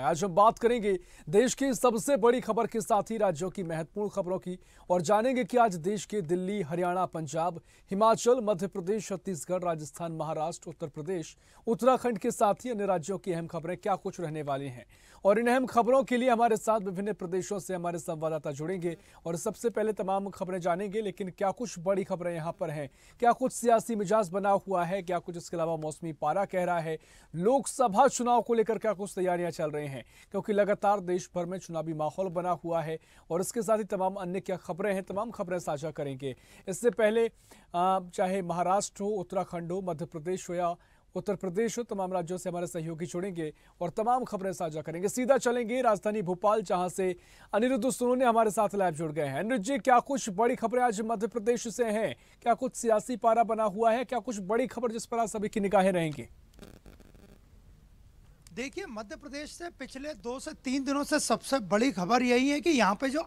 आज हम बात करेंगे देश की सबसे बड़ी खबर के साथ ही राज्यों की महत्वपूर्ण खबरों की और जानेंगे कि आज देश के दिल्ली, हरियाणा, पंजाब, हिमाचल, मध्य प्रदेश, छत्तीसगढ़, राजस्थान, महाराष्ट्र, उत्तर प्रदेश, उत्तराखंड के साथ ही अन्य राज्यों की अहम खबरें क्या कुछ रहने वाली हैं। और इन अहम खबरों के लिए हमारे साथ विभिन्न प्रदेशों से हमारे संवाददाता जुड़ेंगे और सबसे पहले तमाम खबरें जानेंगे। लेकिन क्या कुछ बड़ी खबरें यहाँ पर हैं, क्या कुछ सियासी मिजाज बना हुआ है, क्या कुछ इसके अलावा मौसमी पारा कह रहा है, लोकसभा चुनाव को लेकर क्या कुछ तैयारियां चल रही हैं, क्योंकि लगातार देश भर में चुनावी माहौल बना हुआ है। और इसके साथ ही तमाम अन्य क्या खबरें हैं, तमाम खबरें साझा करेंगे। इससे पहले चाहे महाराष्ट्र हो, उत्तराखंड हो, मध्य प्रदेश हो या उत्तर प्रदेश हो, तमाम राज्यों से हमारे सहयोगी जुड़ेंगे और तमाम खबरें साझा करेंगे। सीधा चलेंगे राजधानी भोपाल, जहां से अनिरुद्ध सोनू हमारे साथ लाइव जुड़ गए हैं। अनिरुद्ध जी, क्या कुछ बड़ी खबरें आज मध्य प्रदेश से हैं? क्या कुछ सियासी पारा बना हुआ है? क्या कुछ बड़ी खबर जिस पर आज सभी की निगाहें रहेंगी? देखिए, मध्य प्रदेश से पिछले 2 से 3 दिनों से सबसे बड़ी खबर यही है कि यहाँ पे जो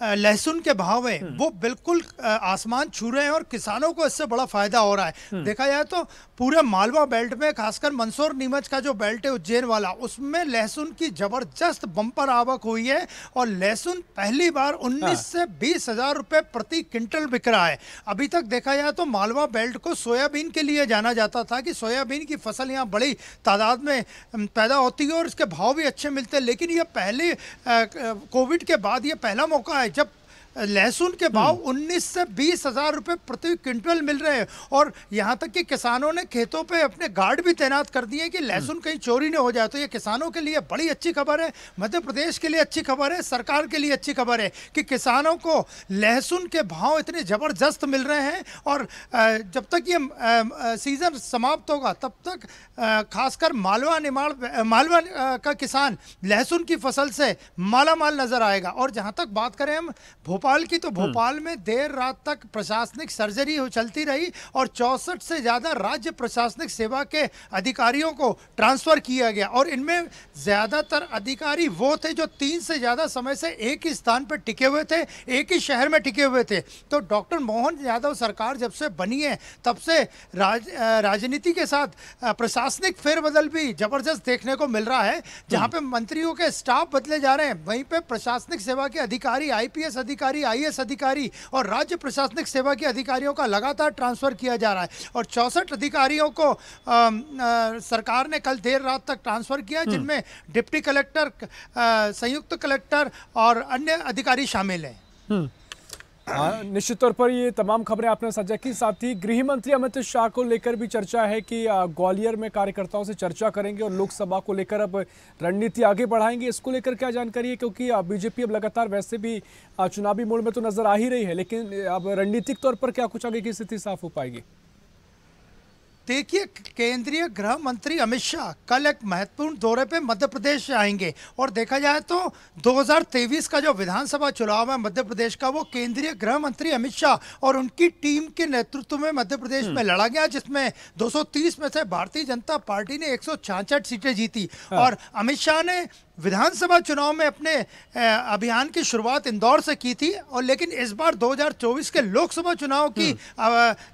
लहसुन के भाव है वो बिल्कुल आसमान छू रहे हैं और किसानों को इससे बड़ा फायदा हो रहा है। देखा जाए तो पूरे मालवा बेल्ट में, खासकर मंदसौर नीमच का जो बेल्ट है उज्जैन वाला, उसमें लहसुन की जबरदस्त बम्पर आवक हुई है और लहसुन पहली बार 19 से 20 हजार रुपए प्रति क्विंटल बिक रहा है। अभी तक देखा जाए तो मालवा बेल्ट को सोयाबीन के लिए जाना जाता था कि सोयाबीन की फसल यहाँ बड़ी तादाद में पैदा होती है और इसके भाव भी अच्छे मिलते हैं। लेकिन ये पहले कोविड के बाद ये पहला मौका है जब लहसुन के भाव 19 से 20 हजार रुपए प्रति क्विंटल मिल रहे हैं। और यहाँ तक कि किसानों ने खेतों पे अपने गार्ड भी तैनात कर दिए कि लहसुन कहीं चोरी न हो जाए। तो ये किसानों के लिए बड़ी अच्छी खबर है, मध्य प्रदेश के लिए अच्छी खबर है, सरकार के लिए अच्छी खबर है कि किसानों को लहसुन के भाव इतने ज़बरदस्त मिल रहे हैं। और जब तक ये सीज़न समाप्त होगा तब तक खासकर मालवा का किसान लहसुन की फसल से माला माल नजर आएगा। और जहाँ तक बात करें हम भोपाल की, तो भोपाल में देर रात तक प्रशासनिक सर्जरी चलती रही और 64 से ज्यादा राज्य प्रशासनिक सेवा के अधिकारियों को ट्रांसफर किया गया। और इनमें ज्यादातर अधिकारी वो थे जो 3 से ज्यादा समय से एक ही स्थान पर टिके हुए थे, एक ही शहर में टिके हुए थे। तो डॉक्टर मोहन यादव सरकार जब से बनी है तब से राजनीति के साथ प्रशासनिक फेरबदल भी जबरदस्त देखने को मिल रहा है। जहां पे मंत्रियों के स्टाफ बदले जा रहे हैं, वहीं पे प्रशासनिक सेवा के अधिकारी, आईपीएस अधिकारी, आईएएस अधिकारी और राज्य प्रशासनिक सेवा के अधिकारियों का लगातार ट्रांसफर किया जा रहा है। और 64 अधिकारियों को सरकार ने कल देर रात तक ट्रांसफर किया, जिनमें डिप्टी कलेक्टर, संयुक्त कलेक्टर और अन्य अधिकारी शामिल हैं। निश्चित तौर पर ये तमाम खबरें आपने साझा की। साथ ही गृह मंत्री अमित शाह को लेकर भी चर्चा है कि ग्वालियर में कार्यकर्ताओं से चर्चा करेंगे और लोकसभा को लेकर अब रणनीति आगे बढ़ाएंगे। इसको लेकर क्या जानकारी है, क्योंकि बीजेपी अब लगातार वैसे भी चुनावी मोड़ में तो नजर आ ही रही है, लेकिन अब रणनीतिक तौर पर क्या कुछ आगे की स्थिति साफ हो पाएगी? देखिए, केंद्रीय गृह मंत्री अमित शाह कल एक महत्वपूर्ण दौरे पे मध्य प्रदेश आएंगे और देखा जाए तो 2023 का जो विधानसभा चुनाव है मध्य प्रदेश का, वो केंद्रीय गृह मंत्री अमित शाह और उनकी टीम के नेतृत्व में मध्य प्रदेश में लड़ा गया, जिसमें 230 में से भारतीय जनता पार्टी ने 166 सीटें जीती। और अमित शाह ने विधानसभा चुनाव में अपने अभियान की शुरुआत इंदौर से की थी, और लेकिन इस बार 2024 के लोकसभा चुनाव की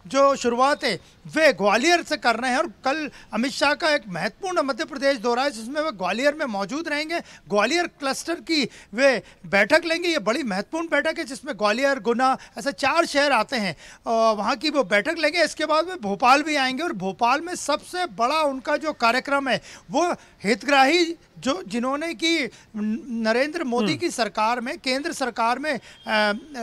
जो शुरुआत है वे ग्वालियर से कर रहे हैं। और कल अमित शाह का एक महत्वपूर्ण मध्य प्रदेश दौरा है, जिसमें वे ग्वालियर में मौजूद रहेंगे। ग्वालियर क्लस्टर की वे बैठक लेंगे। ये बड़ी महत्वपूर्ण बैठक है जिसमें ग्वालियर, गुना, ऐसे 4 शहर आते हैं, वहाँ की वो बैठक लेंगे। इसके बाद वे भोपाल भी आएंगे और भोपाल में सबसे बड़ा उनका जो कार्यक्रम है वो हितग्राही जिन्होंने कि नरेंद्र मोदी की सरकार में, केंद्र सरकार में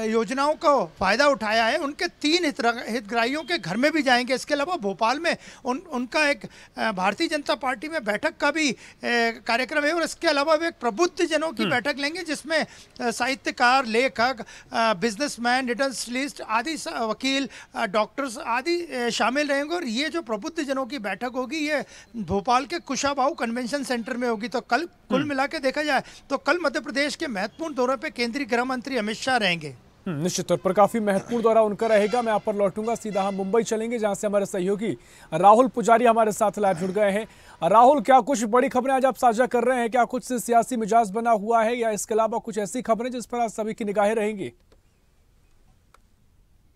योजनाओं का फायदा उठाया है, उनके 3 हितग्राहियों के घर में भी जाएंगे। इसके अलावा भोपाल में उनका एक भारतीय जनता पार्टी में बैठक का भी कार्यक्रम है। और इसके अलावा वे एक प्रबुद्ध जनों की बैठक लेंगे, जिसमें साहित्यकार, लेखक, बिजनेसमैन, रिटर्नलिस्ट आदि, वकील, डॉक्टर्स आदि शामिल रहेंगे। और ये जो प्रबुद्ध जनों की बैठक होगी ये भोपाल के कुशाभाऊ कन्वेंशन सेंटर में होगी। तो कल कुल मिला के देखा जाए तो कल मध्य प्रदेश के महत्वपूर्ण दौरे पे केंद्रीय गृह मंत्री अमित शाह रहेंगे। निश्चित तौर पर काफी महत्वपूर्ण दौरा उनका रहेगा। मैं आप पर लौटूंगा, सीधा हम मुंबई चलेंगे, जहां से हमारे सहयोगी राहुल पुजारी हमारे साथ लाइव जुड़ गए हैं। राहुल, क्या कुछ बड़ी खबरें आज आप साझा कर रहे हैं? क्या कुछ सियासी मिजाज बना हुआ है या इसके अलावा कुछ ऐसी खबरें जिस पर आज सभी की निगाहें रहेंगी?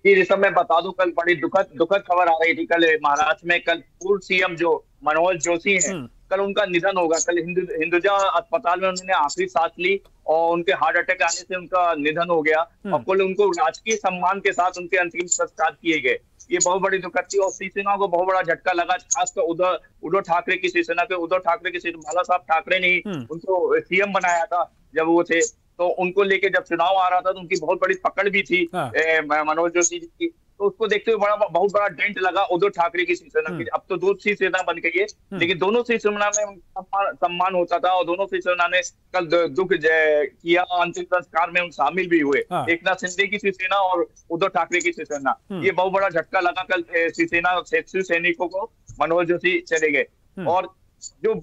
जी, जैसा मैं बता दूं, कल बड़ी दुखद खबर आ रही थी। कल महाराष्ट्र में कल पूर्व सीएम जो मनोहर जोशी हैं, कल उनका निधन होगा। कल हिंदुजा अस्पताल में उन्होंने आखिरी सांस ली और उनके हार्ट अटैक आने से उनका निधन हो गया और कल उनको राजकीय सम्मान के साथ उनके अंतिम संस्कार किए गए। ये बहुत बड़ी दुखद थी और शिवसेना को बहुत बड़ा झटका लगा, खासकर उद्धव ठाकरे की शिवसेना के उद्धव ठाकरे की बाला साहब ठाकरे ने उनको सीएम बनाया था जब वो थे, तो उनको लेके जब चुनाव आ रहा था तो उनकी बहुत बड़ी पकड़ भी थी मनोज जोशी जी की। तो उसको देखते हुए बहुत बड़ा डेंट लगा उद्धव ठाकरे की शिवसेना की। अब तो दो शिवसेना बन गई है, लेकिन दोनों शिवसेना में सम्मान होता था और दोनों शिवसेना ने कल दुख किया, अंतिम संस्कार में शामिल भी हुए। एकनाथ शिंदे की शिवसेना और उद्धव ठाकरे की शिवसेना, ये बहुत बड़ा झटका लगा कल शिव सैनिकों को। मनोज जोशी चले गए। और जो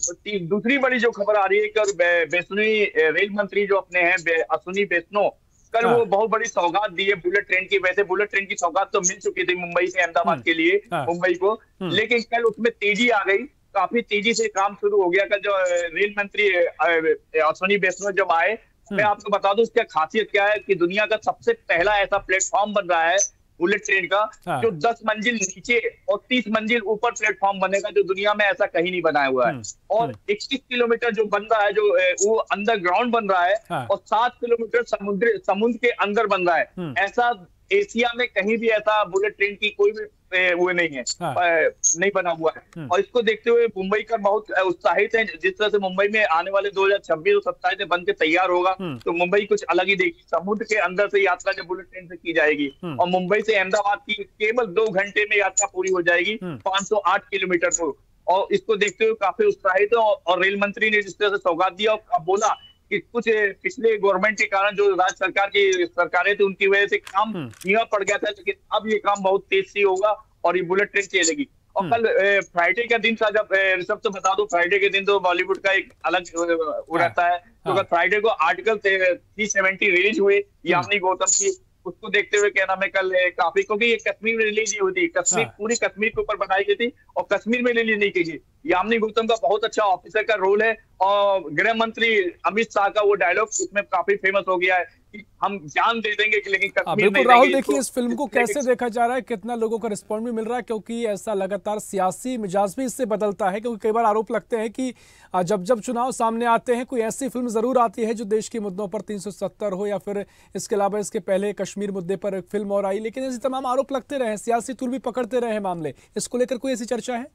दूसरी बड़ी जो खबर आ रही है कि वैष्णवी रेल मंत्री जो अपने हैं अश्विनी वैष्णव, कल वो बहुत बड़ी सौगात दी है बुलेट ट्रेन की। वैसे बुलेट ट्रेन की सौगात तो मिल चुकी थी मुंबई से अहमदाबाद के लिए मुंबई को, लेकिन कल उसमें तेजी आ गई, काफी तेजी से काम शुरू हो गया। कल जो रेल मंत्री अश्विनी वैष्णव जब आए, मैं आपको बता दूं उसकी खासियत क्या है कि दुनिया का सबसे पहला ऐसा प्लेटफॉर्म बन रहा है बुलेट ट्रेन का जो 10 मंजिल नीचे और 30 मंजिल ऊपर प्लेटफॉर्म बनेगा, जो दुनिया में ऐसा कहीं नहीं बनाया हुआ है। और 21 किलोमीटर जो बन रहा है, जो वो अंडरग्राउंड बन रहा है और 7 किलोमीटर समुद्र के अंदर बन रहा है। ऐसा एशिया में कहीं भी ऐसा बुलेट ट्रेन की कोई भी वो नहीं है, नहीं बना हुआ है। और इसको देखते हुए मुंबई का बहुत उत्साहित है। जिस तरह से मुंबई में आने वाले 2026 और 27 में बन के तैयार होगा तो मुंबई कुछ अलग ही देगी। समुद्र के अंदर से यात्रा जब बुलेट ट्रेन से की जाएगी और मुंबई से अहमदाबाद की केवल 2 घंटे में यात्रा पूरी हो जाएगी 508 किलोमीटर को। और इसको देखते हुए काफी उत्साहित है। और रेल मंत्री ने जिस तरह से सौगात दिया और बोला कि कुछ पिछले गवर्नमेंट के कारण जो राज्य सरकार की सरकारें थी उनकी वजह से काम धीमा पड़ गया था, लेकिन अब ये काम बहुत तेज से होगा और ये बुलेट ट्रेन चलेगी। और कल फ्राइडे का दिन था, जब ऋषभ तो बता दो फ्राइडे के दिन तो बॉलीवुड का एक अलग वो रहता है, तो कल फ्राइडे को आर्टिकल 370 रिलीज हुए यामिनी गौतम की। उसको देखते हुए क्या नाम है कल काफी, क्योंकि ये कश्मीर में रिलीज नहीं हुई थी, कश्मीर पूरी कश्मीर के ऊपर बनाई गई थी और कश्मीर में रिलीज नहीं की गई। यामिनी गौतम का बहुत अच्छा ऑफिसर का रोल है और गृह मंत्री अमित शाह का वो डायलॉग इसमें काफी फेमस हो गया है कि हम जान दे देंगे लेकिन कश्मीर नहीं। राहुल देखिए इस फिल्म को कैसे देखा जा रहा है, कितना लोगों का रिस्पॉन्स भी मिल रहा है, क्योंकि ऐसा लगातार सियासी मिजाज भी इससे बदलता है। क्योंकि कई बार आरोप लगते हैं कि जब जब चुनाव सामने आते हैं कोई ऐसी फिल्म जरूर आती है जो देश के मुद्दों पर 370 हो, या फिर इसके अलावा इसके पहले कश्मीर मुद्दे पर एक फिल्म और आई, लेकिन ऐसे तमाम आरोप लगते रहे, सियासी तुल भी पकड़ते रहे मामले। इसको लेकर कोई ऐसी चर्चा है?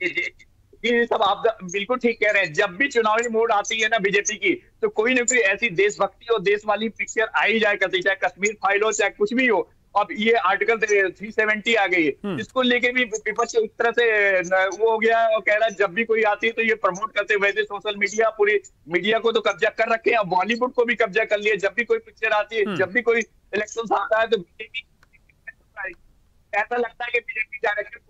ये सब आप बिल्कुल ठीक कह रहे हैं। जब भी चुनावी मोड आती है ना बीजेपी की, तो कोई ना कोई ऐसी देशभक्ति और देश वाली पिक्चर आ ही जाए करती, चाहे कश्मीर फाइल हो चाहे कुछ भी हो। अब ये आर्टिकल 370 आ गई है, इसको लेके भी विपक्ष एक तरह से वो हो गया और कह रहा है जब भी कोई आती है तो ये प्रमोट करते। वैसे सोशल मीडिया पूरी मीडिया को तो कब्जा कर रखे हैं, बॉलीवुड को भी कब्जा कर लिया। जब भी कोई पिक्चर आती है, जब भी कोई इलेक्शन आता है तो बीजेपी ऐसा लगता है कि बीजेपी डायरेक्टर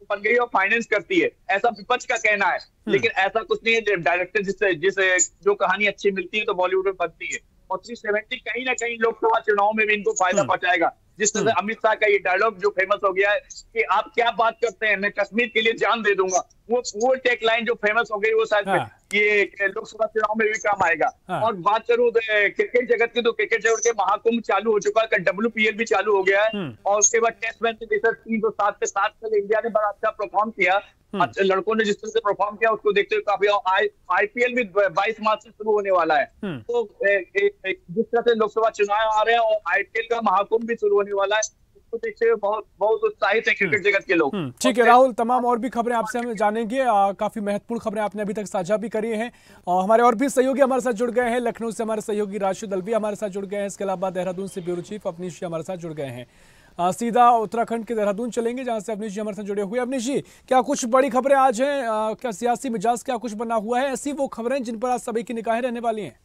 बन गई और फाइनेंस करती है, ऐसा विपक्ष का कहना है। लेकिन ऐसा कुछ नहीं है। डायरेक्टर जिसे जो कहानी अच्छी मिलती है तो बॉलीवुड में बनती है। और 370 कहीं ना कहीं लोकसभा चुनाव में भी इनको फायदा पहुंचाएगा। जिस तरह से अमित शाह का ये डायलॉग जो फेमस हो गया है कि आप क्या बात करते हैं, मैं कश्मीर के लिए जान दे दूंगा, वो टेक लाइन जो फेमस हो गई वो शायद ये लोकसभा चुनाव में भी काम आएगा। और बात करूं क्रिकेट जगत की, तो क्रिकेट जगत के महाकुंभ चालू हो चुका है, WPL भी चालू हो गया है। और उसके बाद टेस्ट मैच में 307 पे 7 कल इंडिया ने बड़ा अच्छा परफॉर्म किया। लड़कों ने जिस तरह से परफॉर्म किया उसको देखते हुए काफी। IPL भी 22 मार्च से शुरू होने वाला है। तो जिस तरह से लोकसभा चुनाव आ रहे हैं और IPL का महाकुंभ भी शुरू होने वाला है, उसको देखते हुए बहुत उत्साहित है क्रिकेट जगत के लोग। ठीक है राहुल, तमाम और भी खबरें आपसे हम जानेंगे। काफी महत्वपूर्ण खबरें आपने अभी तक साझा भी करी हैं। हमारे और भी सहयोगी हमारे साथ जुड़ गए हैं। लखनऊ से हमारे सहयोगी राशिद अलवी हमारे साथ जुड़ गए हैं। इसके अलावा देहरादून से ब्यूरो चीफ अवनीश जी हमारे साथ जुड़ गए हैं। सीधा उत्तराखंड के देहरादून चलेंगे जहां से अवनीश जी हमारे साथ जुड़े हुए हैं। अवनीश जी, क्या कुछ बड़ी खबरें आज हैं? क्या सियासी मिजाज क्या कुछ बना हुआ है? ऐसी वो खबरें जिन पर आज सभी की निगाहें रहने वाली हैं?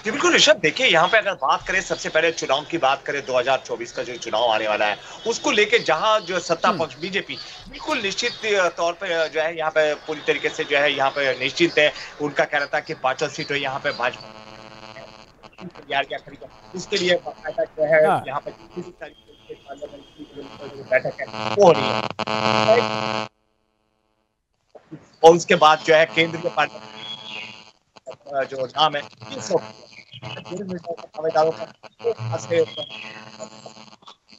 जी बिल्कुल ऋषभ, देखिए यहाँ पे अगर बात करें, सबसे पहले चुनाव की बात करें, 2024 का जो चुनाव आने वाला है उसको लेके जहाँ जो सत्ता पक्ष बीजेपी बिल्कुल निश्चित तौर पे जो है यहाँ पे पूरी तरीके से जो है यहाँ पे निश्चित है। उनका कहना था कि 5 सीटों यहाँ पे भाजपा तैयारियां करी, उसके लिए जो है यहाँ पे बैठक है वो हो रही है। और उसके बाद जो है केंद्रीय पार्लियामेंट जो नाम है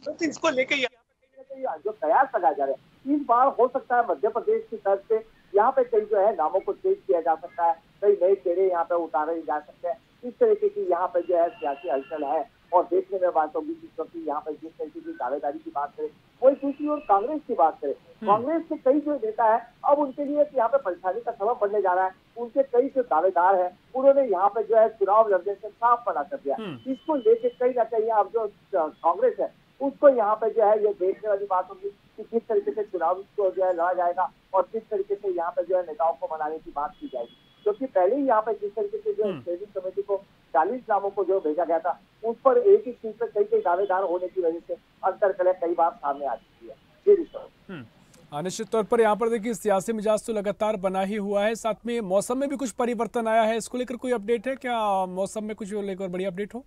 तो इसको लेके जो कयास लगाया जा रहा है इस बार हो सकता है मध्य प्रदेश की तरफ से यहाँ पे कई जो है नामों को चेंज किया जा सकता है, कई नए चेहरे यहाँ पे उतारे जा सकते हैं। इस तरीके की यहाँ पे जो है सियासी हलचल है और देखने में बात होगी क्योंकि यहाँ पे जिस तरीके की दावेदारी की बात करें, वही दूसरी ओर कांग्रेस की बात करें, कांग्रेस के कई जो नेता है अब उनके लिए यहाँ पे परेशानी का सबब बनने जा रहा है। उनके कई जो दावेदार है उन्होंने यहाँ पे जो है चुनाव लड़ने से साफ मना कर दिया। इसको लेके कहीं ना कहीं अब जो कांग्रेस है उसको यहाँ पे जो है ये देखने वाली बात होगी कि किस तरीके से चुनाव को जो है लड़ा जाएगा और किस तरीके से यहाँ पे जो है नेताओं को मनाने की बात की जाएगी। क्योंकि पहले ही यहाँ पे जिस तरीके से जो स्टेडिंग कमेटी को 40 नामों को जो भेजा गया था उस पर एक ही सीट पर कई दावेदार होने की वजह से अंतरकलह कई बार सामने आ चुकी है। जी रिश्वत। निश्चित तौर पर यहाँ पर देखिए सियासी मिजाज तो लगातार बना ही हुआ है, साथ में मौसम में भी कुछ परिवर्तन आया है। इसको लेकर कोई अपडेट है क्या? मौसम में कुछ लेकर बड़ी अपडेट हो?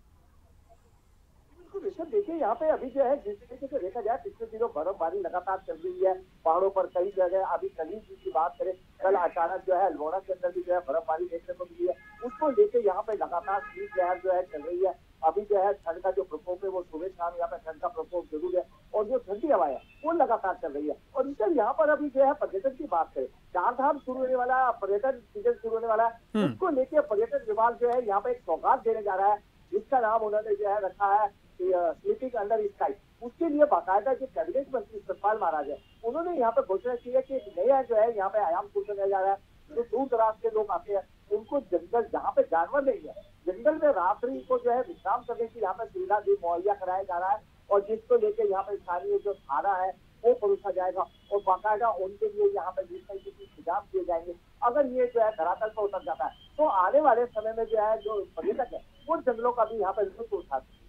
देखिए यहाँ पे अभी जो है जिस तरीके से देखा जाए पिछले दिनों बर्फबारी लगातार चल रही है पहाड़ों पर कई जगह। अभी कल की बात करें, कल अचानक जो है अल्मोड़ा के अंदर भी जो है बर्फबारी देखने को मिली है। उसको लेकर यहाँ पे लगातार शीतलहर जो है चल रही है। अभी जो है ठंड का जो प्रकोप है वो सुबह शाम यहाँ पे ठंड का प्रकोप जरूर है और जो ठंडी हवा है वो लगातार चल रही है। और इधर यहाँ पर अभी जो है पर्यटन की बात करें, 4 धाम शुरू होने वाला, पर्यटन सीजन शुरू होने वाला है, उसको लेकर पर्यटन विभाग जो है यहाँ पे एक सौगात देने जा रहा है जिसका नाम उन्होंने जो है रखा है स्लीपिंग अंडर स्काई। उसके लिए बाकायदा जो कैबिनेट मंत्री सतपाल महाराज है उन्होंने यहाँ पे घोषणा की है कि एक नया जो है यहाँ पे आयाम शुरू करने जा रहा है। जो दूर दराज के लोग आते हैं उनको जंगल जहाँ पे जानवर नहीं है, जंगल में रात्रि को जो है विश्राम करने की यहाँ पे सुविधा भी मुहैया कराया जा रहा है और जिसको लेकर यहाँ पे स्थानीय जो थाना है वो परोसा जाएगा और बाकायदा उनके लिए यहाँ पे जिस तरीके के इंतजाम किए जाएंगे। अगर ये जो है धरातल पर उतर जाता है तो आने वाले समय में जो है जो पर्यटक है वो जंगलों का भी यहाँ पे लुत्फ उठा सकते हैं।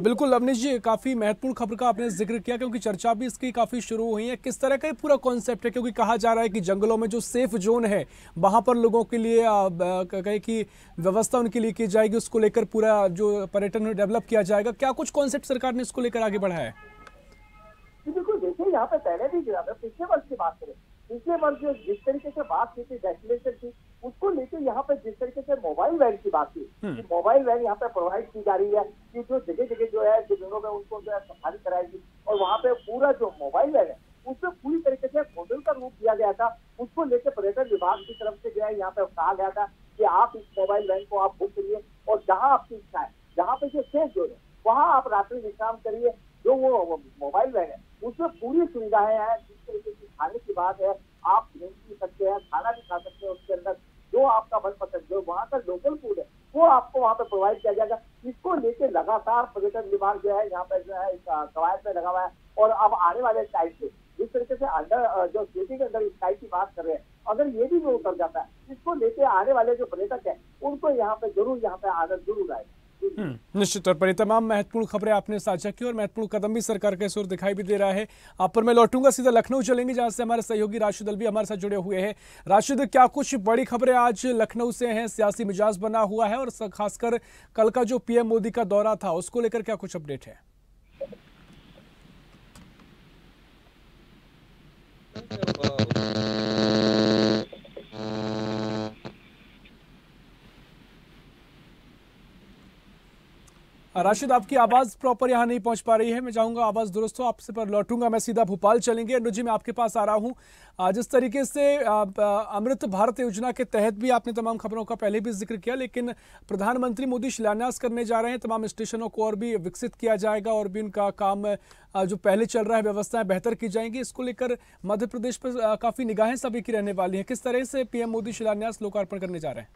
बिल्कुल अवनीश जी, काफी महत्वपूर्ण खबर का आपने जिक्र किया क्योंकि चर्चा भी इसकी काफी शुरू हुई है। किस तरह का ये पूरा कॉन्सेप्ट है? क्योंकि कहा जा रहा है कि जंगलों में जो सेफ जोन है वहां पर लोगों के लिए कहे कि व्यवस्था उनके लिए की जाएगी, उसको लेकर पूरा जो पर्यटन डेवलप किया जाएगा। क्या कुछ कॉन्सेप्ट सरकार ने इसको लेकर आगे बढ़ाया है? बिल्कुल, देखिए यहाँ पे पहले भी पिछले वर्ष की बात करें, पिछले वर्ष जिस तरीके से बात की थी डेस्टिनेशन की, उसको लेकर यहाँ पे जिस तरीके से मोबाइल वैन की बात की कि मोबाइल वैन यहाँ पे प्रोवाइड की जा रही है कि जो जगह जगह जो है जमीनों में उनको जो है सफारी कराएगी और वहाँ पे पूरा जो मोबाइल वैन है उसमें पूरी तरीके से मॉडल का रूप दिया गया था। उसको लेकर पर्यटन विभाग की तरफ से जो है यहाँ पे कहा गया था कि आप इस मोबाइल वैन को आप बुक करिए और जहाँ आपकी इच्छा है, जहाँ पे जो सेफ जोन है वहाँ आप रात्रि विश्राम करिए। जो वो मोबाइल वैन है उसमें पूरी सुविधाएं हैं। जिस तरीके की खाने की बात है, आप ड्रिंक पी सकते हैं, खाना भी खा सकते हैं, उसके अंदर जो आपका मनपसंद जो वहाँ का लोकल फूड है वो आपको वहाँ पे प्रोवाइड किया जाएगा। इसको लेके लगातार पर्यटन विभाग जो है यहाँ पे जो है कवायद में लगा हुआ है और अब आने वाले टाइम पे जिस तरीके से अंडर जो स्लीपिंग अंडर स्काई की बात कर रहे हैं, अगर ये भी जो उतर जाता है इसको लेके आने वाले जो पर्यटक है उनको यहाँ पे जरूर यहाँ पे आनंद जरूर आएगा। निश्चित तौर पर ये तमाम महत्वपूर्ण खबरें आपने साझा की और महत्वपूर्ण कदम भी सरकार के सुर दिखाई भी दे रहा है। आप पर मैं लौटूंगा, सीधा लखनऊ चलेंगे जहां से हमारे सहयोगी राशिद अलवी हमारे साथ जुड़े हुए हैं। राशिद, क्या कुछ बड़ी खबरें आज लखनऊ से हैं? सियासी मिजाज बना हुआ है और खासकर कल का जो पीएम मोदी का दौरा था उसको लेकर क्या कुछ अपडेट है? राशिद, आपकी आवाज प्रॉपर यहाँ नहीं पहुंच पा रही है। मैं चाहूंगा आवाज दुरुस्त हो, आपसे पर लौटूंगा। मैं सीधा भोपाल चलेंगे। अनुज जी, मैं आपके पास आ रहा हूं। जिस तरीके से अमृत भारत योजना के तहत भी आपने तमाम खबरों का पहले भी जिक्र किया, लेकिन प्रधानमंत्री मोदी शिलान्यास करने जा रहे हैं। तमाम स्टेशनों को और भी विकसित किया जाएगा और भी उनका काम जो पहले चल रहा है व्यवस्थाएं बेहतर की जाएंगी। इसको लेकर मध्य प्रदेश पर काफी निगाहें सभी की रहने वाली हैं। किस तरह से पीएम मोदी शिलान्यास लोकार्पण करने जा रहे हैं?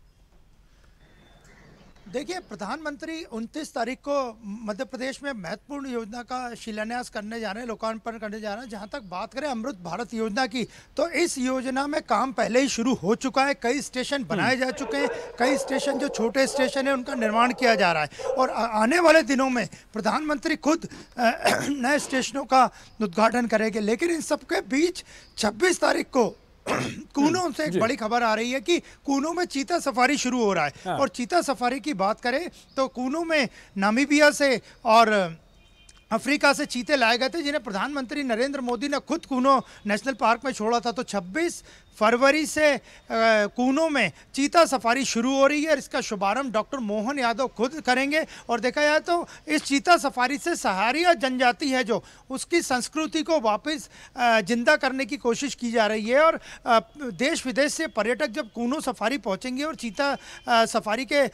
देखिए, प्रधानमंत्री 29 तारीख को मध्य प्रदेश में महत्वपूर्ण योजना का शिलान्यास करने जा रहे हैं, लोकार्पण करने जा रहे हैं। जहां तक बात करें अमृत भारत योजना की, तो इस योजना में काम पहले ही शुरू हो चुका है। कई स्टेशन बनाए जा चुके हैं, कई स्टेशन जो छोटे स्टेशन है उनका निर्माण किया जा रहा है और आने वाले दिनों में प्रधानमंत्री खुद नए स्टेशनों का उद्घाटन करेंगे। लेकिन इन सबके बीच 26 तारीख को कूनो से एक बड़ी खबर आ रही है कि कूनो में चीता सफारी शुरू हो रहा है। और चीता सफारी की बात करें तो कूनो में नामीबिया से और अफ्रीका से चीते लाए गए थे, जिन्हें प्रधानमंत्री नरेंद्र मोदी ने खुद कूनो नेशनल पार्क में छोड़ा था। तो 26 फरवरी से कूनो में चीता सफारी शुरू हो रही है। इसका शुभारंभ डॉक्टर मोहन यादव खुद करेंगे। और देखा जाए तो इस चीता सफारी से सहारिया जनजाति है जो उसकी संस्कृति को वापस जिंदा करने की कोशिश की जा रही है। और देश विदेश से पर्यटक जब कूनो सफारी पहुंचेंगे और चीता सफारी के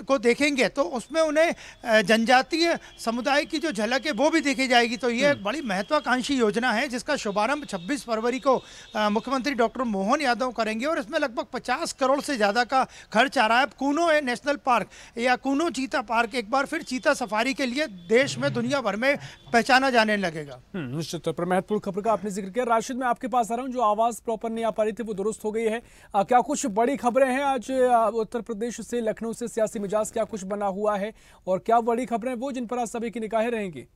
को देखेंगे तो उसमें उन्हें जनजातीय समुदाय की जो झलक है वो भी देखी जाएगी। तो ये एक बड़ी महत्वाकांक्षी योजना है जिसका शुभारंभ 26 फरवरी को मुख्यमंत्री डॉक्टर मोहन यादव करेंगे। और इसमें लगभग 50 करोड़ से ज़्यादा का खर्च आ रहा है। कूनो नेशनल पार्क या कूनो चीता पार्क एक बार फिर चीता सफारी के लिए देश में दुनिया भर में पहचाना जाने लगेगा। निश्चित तौर पर महत्वपूर्ण खबर का आपने जिक्र किया। राशिद, मैं आपके पास आ रहा हूं, जो आवाज प्रॉपर नहीं आ पा रही थी वो दुरुस्त हो गई है। क्या कुछ बड़ी खबरें हैं आज उत्तर प्रदेश से, लखनऊ से? सियासी मिजाज क्या कुछ बना हुआ है और क्या बड़ी खबरें वो जिन पर आज सभी की निगाहें रहेंगी?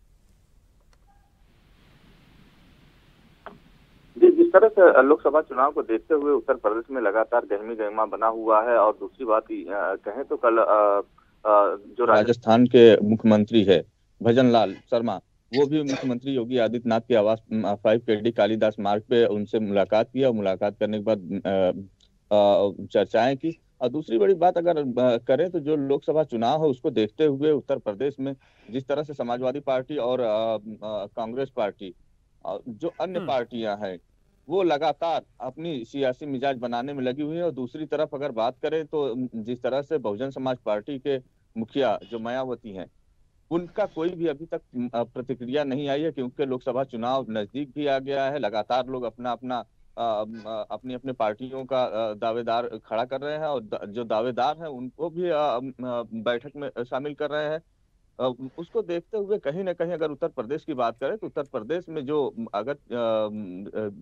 जिस तरह से लोकसभा चुनाव को देखते हुए उत्तर प्रदेश में लगातार गहमी गहमा बना हुआ है। और दूसरी बात कहें तो कल जो राजस्थान के मुख्यमंत्री है भजनलाल शर्मा, वो भी मुख्यमंत्री योगी आदित्यनाथ के आवास 5 KD कालिदास मार्ग पे उनसे मुलाकात की और मुलाकात करने के बाद चर्चाएं की। और दूसरी बड़ी बात अगर करें तो जो लोकसभा चुनाव है उसको देखते हुए उत्तर प्रदेश में जिस तरह से समाजवादी पार्टी और कांग्रेस पार्टी जो अन्य पार्टियां हैं वो लगातार अपनी सियासी मिजाज बनाने में लगी हुई है। और दूसरी तरफ अगर बात करें तो जिस तरह से बहुजन समाज पार्टी के मुखिया जो मायावती हैं, उनका कोई भी अभी तक प्रतिक्रिया नहीं आई है, क्योंकि लोकसभा चुनाव नजदीक भी आ गया है। लगातार लोग अपनी अपनी पार्टियों का दावेदार खड़ा कर रहे हैं और जो दावेदार हैं उनको भी बैठक में शामिल कर रहे हैं। उसको देखते हुए कहीं ना कहीं अगर उत्तर प्रदेश की बात करें तो उत्तर प्रदेश में जो अगर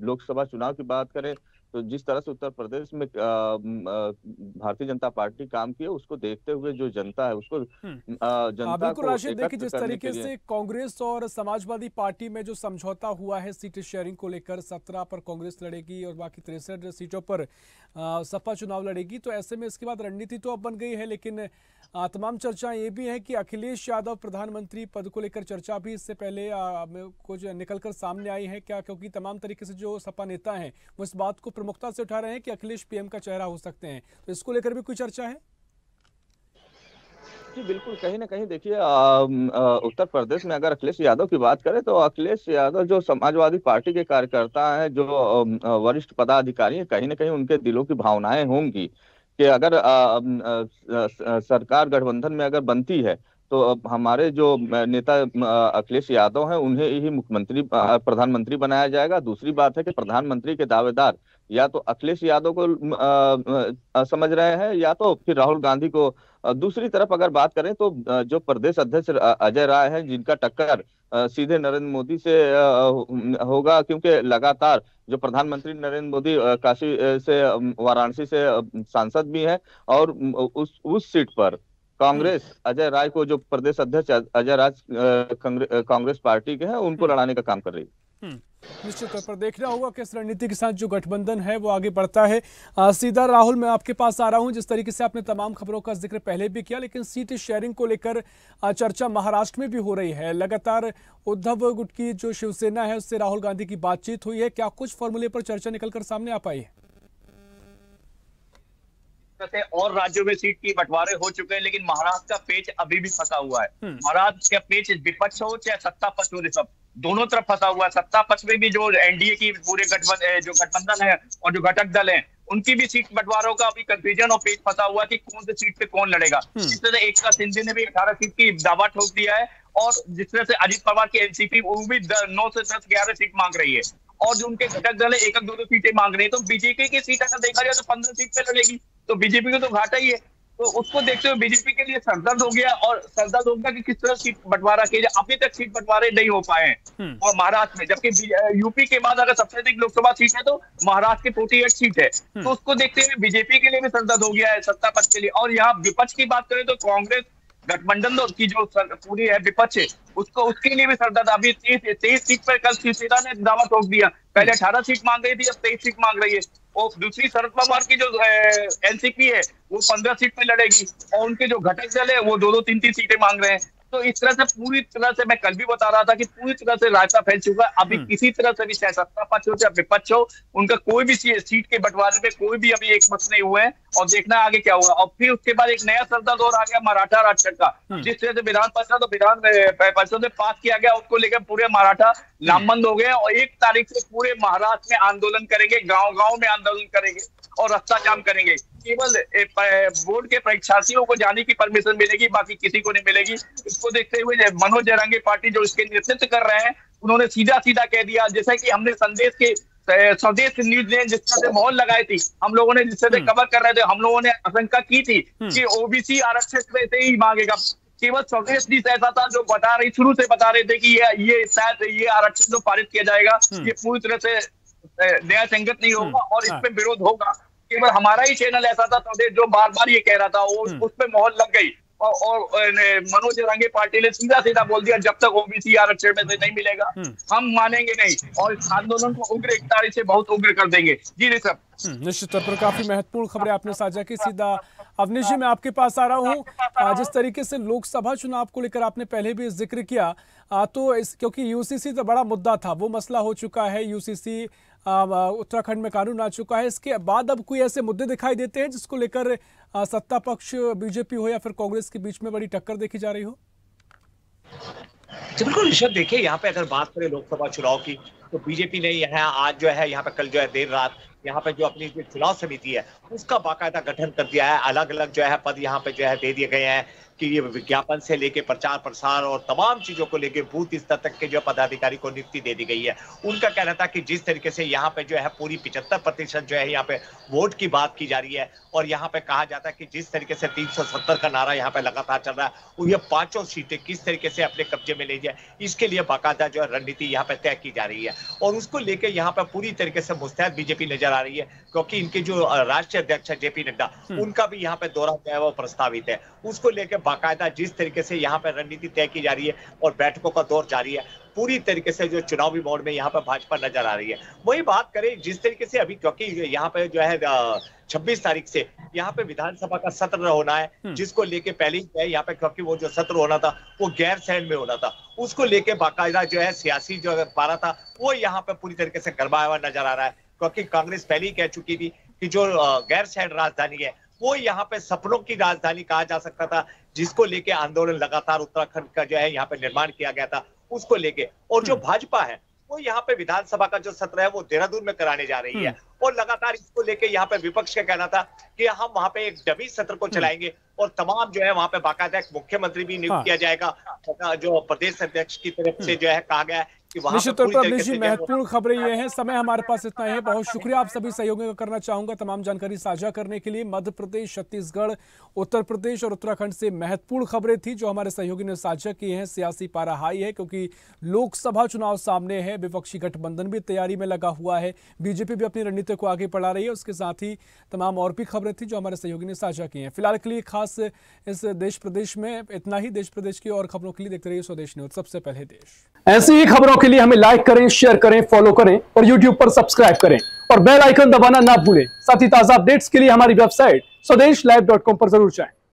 लोकसभा चुनाव की बात करें तो जिस तरह से उत्तर प्रदेश में भारतीय जनता पार्टी काम की है उसको देखते हुए जो जनता है उसको जनता को राशिद, देखिए जिस तरीके से कांग्रेस और समाजवादी पार्टी में जो समझौता हुआ है सीट शेयरिंग को लेकर, 17 पर कांग्रेस लड़ेगी और बाकी 63 सीटों पर सपा चुनाव लड़ेगी, तो ऐसे में इसके बाद रणनीति तो अब बन गई है। लेकिन तमाम चर्चा ये भी है कि अखिलेश यादव प्रधानमंत्री पद को लेकर चर्चा भी इससे पहले कुछ निकलकर सामने आई है क्या? क्योंकि तमाम तरीके से जो सपा नेता हैं वो इस बात को प्रमुखता से उठा रहे हैं कि अखिलेश पीएम का चेहरा हो सकते हैं, तो इसको लेकर भी कोई चर्चा है? जी बिल्कुल, कहीं ना कहीं देखिए उत्तर प्रदेश में अगर अखिलेश यादव की बात करें तो अखिलेश यादव जो समाजवादी पार्टी के कार्यकर्ता हैं, जो वरिष्ठ पदाधिकारी हैं, कहीं ना कहीं उनके दिलों की भावनाएं होंगी कि अगर सरकार गठबंधन में अगर बनती है तो हमारे जो नेता अखिलेश यादव हैं उन्हें ही मुख्यमंत्री प्रधानमंत्री बनाया जाएगा। दूसरी बात है कि प्रधानमंत्री के दावेदार या तो अखिलेश यादव को समझ रहे हैं या तो फिर राहुल गांधी को। दूसरी तरफ अगर बात करें तो जो प्रदेश अध्यक्ष अजय राय हैं जिनका टक्कर सीधे नरेंद्र मोदी से होगा, क्योंकि लगातार जो प्रधानमंत्री नरेंद्र मोदी काशी से वाराणसी से सांसद भी हैं और उस सीट पर कांग्रेस अजय राय को, जो प्रदेश अध्यक्ष अजय राय कांग्रेस पार्टी के हैं, उनको लड़ाने का काम कर रही है। निश्चित तौर पर देखना होगा किस रणनीति के साथ जो गठबंधन है वो आगे बढ़ता है। सीधा राहुल, मैं आपके पास आ रहा हूं। जिस तरीके से आपने तमाम खबरों का जिक्र पहले भी किया, लेकिन सीट शेयरिंग को लेकर चर्चा महाराष्ट्र में भी हो रही है। लगातार उद्धव गुट की जो शिवसेना है उससे राहुल गांधी की बातचीत हुई है, क्या कुछ फॉर्मूले पर चर्चा निकलकर सामने आ पाई है? और राज्यों में सीट की बंटवारे हो चुके हैं, लेकिन महाराष्ट्र का पेच अभी भी फंसा हुआ है। महाराष्ट्र का पेच विपक्ष हो चाहे सत्ता पक्ष हो, सब दोनों तरफ फंसा हुआ है। सत्ता पक्ष में भी जो एनडीए की पूरे गठबंधन है और जो घटक दल है उनकी भी सीट बंटवारों का अभी कंफ्यूजन और पेच फंसा हुआ है कि कौन सी सीट पे कौन लड़ेगा। इस तरह एकनाथ शिंदे ने भी 18 सीट की दावा ठोक दिया है और जिस तरह से अजित पवार की एनसीपी वो भी 9 से 10 11 सीट मांग रही है और जो उनके घटक दल है 1-2 सीटें मांग रहे हैं। तो बीजेपी की सीट अगर देखा जाए तो 15 सीट पे लड़ेगी, तो बीजेपी को तो घाटा ही है। तो उसको देखते हुए बीजेपी के लिए सरदर्द हो गया और सरदर्द हो गया कि किस तरह सीट बंटवारा किया जाए। अभी तक सीट बंटवारे नहीं हो पाए हैं और महाराष्ट्र में, जबकि यूपी के बाद अगर सबसे अधिक लोकसभा सीट है तो महाराष्ट्र की 48 सीट है। तो उसको देखते हुए बीजेपी के लिए भी सरदर्द हो गया है सत्ता पक्ष के लिए। और यहाँ विपक्ष की बात करें तो कांग्रेस गठबंधन की जो पूरी है विपक्ष है उसके लिए भी सरदर्द। अभी 23 सीट पर कल शिवसेना ने दावा ठोक दिया, पहले 18 सीट मांग रही थी, अब 23 सीट मांग रही है। और दूसरी शरद पवार की जो एनसीपी है वो 15 सीट पे लड़ेगी और उनके जो घटक दल है वो 2-2, 3-3 सीटें मांग रहे हैं। तो इस तरह से पूरी तरह से, मैं कल भी बता रहा था कि पूरी तरह से रायता फैल चुका है। अभी किसी तरह से भी, चाहे सत्ता पक्ष हो चाहे विपक्ष हो, उनका कोई भी सीट के बंटवारे में कोई भी अभी एकमत नहीं हुए हैं, और देखना आगे क्या होगा। और फिर उसके बाद एक नया सरदा दौर आ गया मराठा राजचट का। जिस तरह से विधान परिषद में पास किया गया, उसको लेकर पूरे मराठा लामबंद हो गए, और 1 तारीख से पूरे महाराष्ट्र में आंदोलन करेंगे, गाँव में आंदोलन करेंगे और रास्ता जाम करेंगे। केवल बोर्ड के परीक्षार्थियों को जाने की परमिशन मिलेगी, बाकी किसी को नहीं मिलेगी। इसको देखते हुए मनोज जरांगे पार्टी जो इसके नेतृत्व कर रहे हैं, उन्होंने सीधा कह दिया, जैसा कि हमने स्वदेश न्यूज ने जिस तरह से मोहर लगाई थी, हम लोगों ने जिस तरह से कवर कर रहे थे, हम लोगों ने आशंका की थी कि ओबीसी आरक्षण से ही मांगेगा। केवल स्वदेश न्यूज ऐसा था जो शुरू से बता रहे थे कि ये शायद ये आरक्षण जो पारित किया जाएगा, ये पूरी तरह से न्याय संगत नहीं होगा और इस पे विरोध होगा। केवल हमारा ही चैनल ऐसा था स्वदेश जो बार बार ये कह रहा था, उस पे मोहर लग गई, और मनोज जरांगे पार्टी ने सीधा बोल दिया, जब तक ओबीसी आरक्षण में से नहीं मिलेगा हम मानेंगे नहीं, और इस आंदोलन को उग्र 1 तारीख से बहुत उग्र कर देंगे। जी नहीं सर, निश्चित तौर पर काफी महत्वपूर्ण खबरें आपने साझा की। सीधा अवनीश जी, मैं आपके पास आ रहा हूँ। जिस तरीके से लोकसभा चुनाव को लेकर आपने पहले भी जिक्र किया, तो क्योंकि यूसीसी तो बड़ा मुद्दा था, वो मसला हो चुका है, यूसीसी उत्तराखंड में कानून आ चुका है। इसके बाद अब कोई ऐसे मुद्दे दिखाई देते हैं जिसको लेकर सत्ता पक्ष बीजेपी हो या फिर कांग्रेस के बीच में बड़ी टक्कर देखी जा रही हो? तो बिल्कुल ऋषभ, देखिए यहाँ पे अगर बात करें लोकसभा चुनाव की, तो बीजेपी ने यहाँ आज जो है यहाँ पे कल जो है देर रात यहाँ पे जो अपनी जो चुनाव समिति है उसका बाकायदा गठन कर दिया है। अलग अलग जो है पद यहाँ पे जो है दे दिए गए हैं कि ये विज्ञापन से लेके प्रचार प्रसार और तमाम चीजों को लेके बूथ स्तर तक के जो पदाधिकारी को नियुक्ति दे दी गई है। उनका कहना था कि जिस तरीके से यहाँ पे जो है पूरी 75% जो है यहाँ पे वोट की बात की जा रही है, और यहाँ पे कहा जाता है कि जिस तरीके से 370 का नारा यहाँ पे लगातार चल रहा है, ये 5 सीटें किस तरीके से अपने कब्जे में ले जाए, इसके लिए बाकायदा जो है रणनीति यहाँ पे तय की जा रही है। और उसको लेकर यहाँ पे पूरी तरीके से मुस्तैद बीजेपी नजर आ रही है, क्योंकि इनके जो राष्ट्रीय अध्यक्ष है जेपी नड्डा, उनका भी यहाँ पे दौरा जो है वो प्रस्तावित है। उसको लेकर बाकायदा जिस तरीके से यहाँ पे रणनीति तय की जा रही है और बैठकों का दौर जारी है, पूरी तरीके से जो चुनावी मोड में यहाँ पे भाजपा नजर आ रही है। वही बात करें जिस तरीके से अभी, क्योंकि यहाँ पे जो है 26 तारीख से यहाँ पे विधानसभा का सत्र होना है, जिसको लेके पहले ही यहाँ पे, क्योंकि वो जो सत्र होना था वो गैरसैंण में होना था, उसको लेके बाकायदा जो है सियासी जो पारा था वो यहाँ पे पूरी तरीके से गरमाया हुआ नजर आ रहा है। क्योंकि कांग्रेस पहले ही कह चुकी थी कि जो गैरसैंण राजधानी है वो यहाँ पे सपनों की राजधानी कहा जा सकता था, जिसको लेके आंदोलन लगातार उत्तराखंड का जो है यहाँ पे निर्माण किया गया था, उसको लेके। और जो भाजपा है वो यहाँ पे विधानसभा का जो सत्र है वो देहरादून में कराने जा रही है, और लगातार इसको लेके यहाँ पे विपक्ष का कहना था कि हम वहाँ पे एक डमी सत्र को चलाएंगे, और तमाम जो है वहाँ पे बाकायदा एक मुख्यमंत्री भी नियुक्त किया जाएगा, जो प्रदेश अध्यक्ष की तरफ से जो है कहा गया है कि वहाँ निश्चित तौर पर अवनीश जी, महत्वपूर्ण खबरें ये हैं। समय हमारे पास इतना है, बहुत शुक्रिया आप सभी सहयोगियों का करना चाहूंगा तमाम जानकारी साझा करने के लिए। मध्य प्रदेश, छत्तीसगढ़, उत्तर प्रदेश और उत्तराखंड से महत्वपूर्ण खबरें थी जो हमारे सहयोगी ने साझा की हैं। सियासी पारा हाई है क्योंकि लोकसभा चुनाव सामने है, विपक्षी गठबंधन भी तैयारी में लगा हुआ है, बीजेपी भी अपनी रणनीति को आगे बढ़ा रही है। उसके साथ ही तमाम और भी खबरें थी जो हमारे सहयोगी ने साझा की हैं। फिलहाल के लिए खास इस देश प्रदेश में इतना ही। देश प्रदेश की और खबरों के लिए देखते रहिए स्वदेश न्यूज, सबसे पहले देश। ऐसी ही खबरों के लिए हमें लाइक करें, शेयर करें, फॉलो करें और यूट्यूब पर सब्सक्राइब करें और बेल आइकन दबाना ना भूलें। साथ ही ताजा अपडेट्स के लिए हमारी वेबसाइट स्वदेशलाइव.com पर जरूर जाएं।